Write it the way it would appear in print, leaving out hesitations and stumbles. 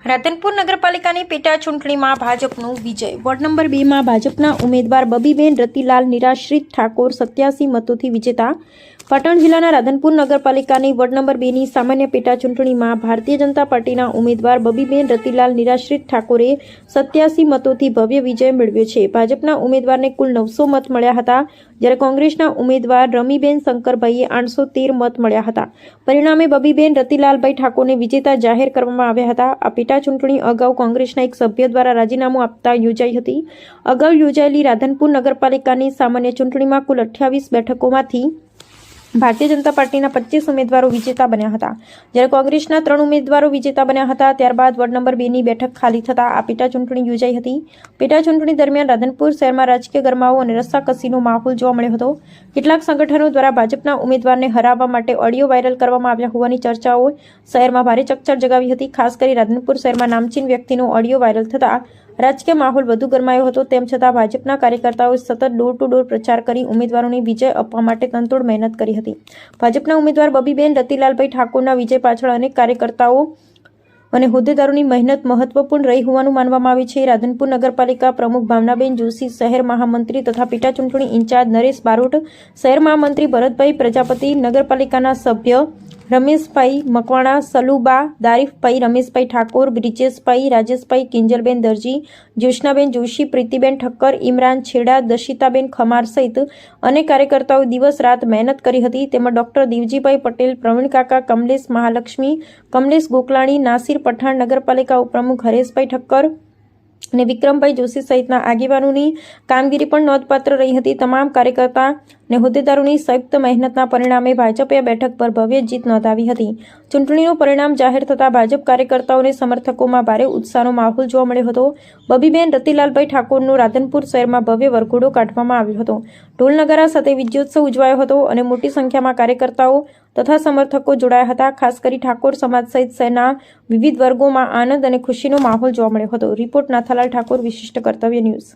રાધનપુર નગરપાલિકાની પેટા ચૂંટણીમાં ભાજપનો વિજય। વોર્ડ નંબર 2 માં ભાજપના ઉમેદવાર બબીબેન રતિલાલ નિરાશ્રિત ઠાકોર 87 મતોથી વિજેતા। પાટણ જિલ્લાના રાધનપુર નગરપાલિકાની વોર્ડ નંબર 2 ની સામાન્ય પેટા ચૂંટણીમાં ભારતીય જનતા પાર્ટીના ઉમેદવાર બબીબેન રતિલાલ નિરાશ્રિત ઠાકોરે 87 મતોથી ભવ્ય વિજય મેળવ્યો છે। ભાજપના ઉમેદવારને કુલ 900 મત મળ્યા હતા, જ્યારે કોંગ્રેસના ઉમેદવાર રમીબેન શંકરભાઈએ 813 મત મળ્યા હતા। પરિણામે બબીબેન રતિલાલભાઈ ઠાકોરને વિજેતા જાહેર કરવામાં આવ્યા હતા। આ પેટા ચૂંટણી અગાઉ કોંગ્રેસના એક સભ્ય દ્વારા રાજીનામું આપતા યોજાઈ હતી। અગાઉ યોજાયેલી રાધનપુર નગરપાલિકાની સામાન્ય ચૂંટણીમાં કુલ 28 બેઠકોમાંથી ભારતીય જનતા પાર્ટીના 25 ઉમેદવારો વિજેતા બન્યા હતા, જ્યારે કોંગ્રેસના 3 ઉમેદવારો વિજેતા બન્યા હતા। ત્યારબાદ વોર્ડ નંબર 2 ની બેઠક ખાલી થતાં આ પેટા ચૂંટણી યોજાઈ હતી। પેટા ચૂંટણી દરમિયાન રાધનપુર શહેરમાં રાજકીય ગરમાવો અને રસ્સાકસીનો માહોલ જોવા મળ્યો હતો। કેટલાક સંગઠનો દ્વારા ભાજપના ઉમેદવારને હરાવવા માટે ઓડિયો વાયરલ કરવામાં આવ્યા હોવાની ચર્ચાઓ શહેરમાં ભારે ચકચાર જગાવી હતી। ખાસ કરી રાધનપુર શહેરમાં નામચીન વ્યક્તિનો ઓડિયો વાયરલ થતાં રાજકીય માહોલ વધુ ગરમાયો હતો। તેમ છતાં ભાજપના કાર્યકર્તાઓએ સતત ડોર ટુ ડોર પ્રચાર કરી ઉમેદવારોને વિજય આપવા માટે તનતોડ મહેનત કરી હતી। ભાજપના ઉમેદવાર બબીબેન રતિલાલભાઈ ઠાકોરના વિજય પાછળ અનેક કાર્યકર્તાઓ અને હોદ્દેદારોની મહેનત મહત્વપૂર્ણ રહી હોવાનું માનવામાં આવે છે। રાધનપુર નગરપાલિકા પ્રમુખ ભાવનાબેન જોશી, શહેર મહામંત્રી તથા પેટા ચૂંટણી ઇન્ચાર્જ નરેશ બારોટ, શહેર મહામંત્રી ભરતભાઈ પ્રજાપતિ, નગરપાલિકાના સભ્ય રમેશભાઈ મકવાણા, સલુબા, દારીફભાઈ, રમેશભાઈ ઠાકોર, બ્રિજેશભાઈ, રાજેશભાઈ, કિંજલબેન દરજી, જ્યોત્સનાબેન જોશી, પ્રીતિબેન ઠક્કર, ઇમરાન છેડા, દશિતાબેન ખમાર સહિત અનેક કાર્યકર્તાઓ દિવસ રાત મહેનત કરી હતી। તેમાં ડોક્ટર દેવજીભાઈ પટેલ, પ્રવીણ કાકા, કમલેશ મહાલક્ષ્મી, કમલેશ ગોકલાણી, નાસિર પઠાણ, નગરપાલિકા ઉપપ્રમુખ હરેશભાઈ ઠક્કર અને વિક્રમભાઈ જોશી સહિતના આગેવાનોની કામગીરી પણ નોંધપાત્ર રહી હતી। તમામ કાર્યકર્તા અને હોદ્દેદારોની સંયુક્ત મહેનતના પરિણામે ભાજપે આ બેઠક પર ભવ્ય જીત નોંધાવી હતી। ચૂંટણીનું પરિણામ જાહેર થતાં ભાજપ કાર્યકર્તાઓ અને સમર્થકોમાં ભારે ઉત્સાહનો માહોલ જોવા મળ્યો હતો। બબીબેન રતિલાલભાઈ ઠાકોરનો રાધનપુર શહેરમાં ભવ્ય વરઘોડો કાઢવામાં આવ્યો હતો। ઢોલ નગારા સાથે વિજયોત્સવ ઉજવાયો હતો અને મોટી સંખ્યામાં કાર્યકર્તાઓ તથા સમર્થકો જોડાયા હતા। ખાસ કરી ઠાકોર સમાજ સહિત શહેરના વિવિધ વર્ગોમાં આનંદ અને ખુશીનો માહોલ જોવા મળ્યો હતો। રિપોર્ટ નાથાલાલ ઠાકોર, વિશિષ્ટ કર્તવ્ય ન્યૂઝ।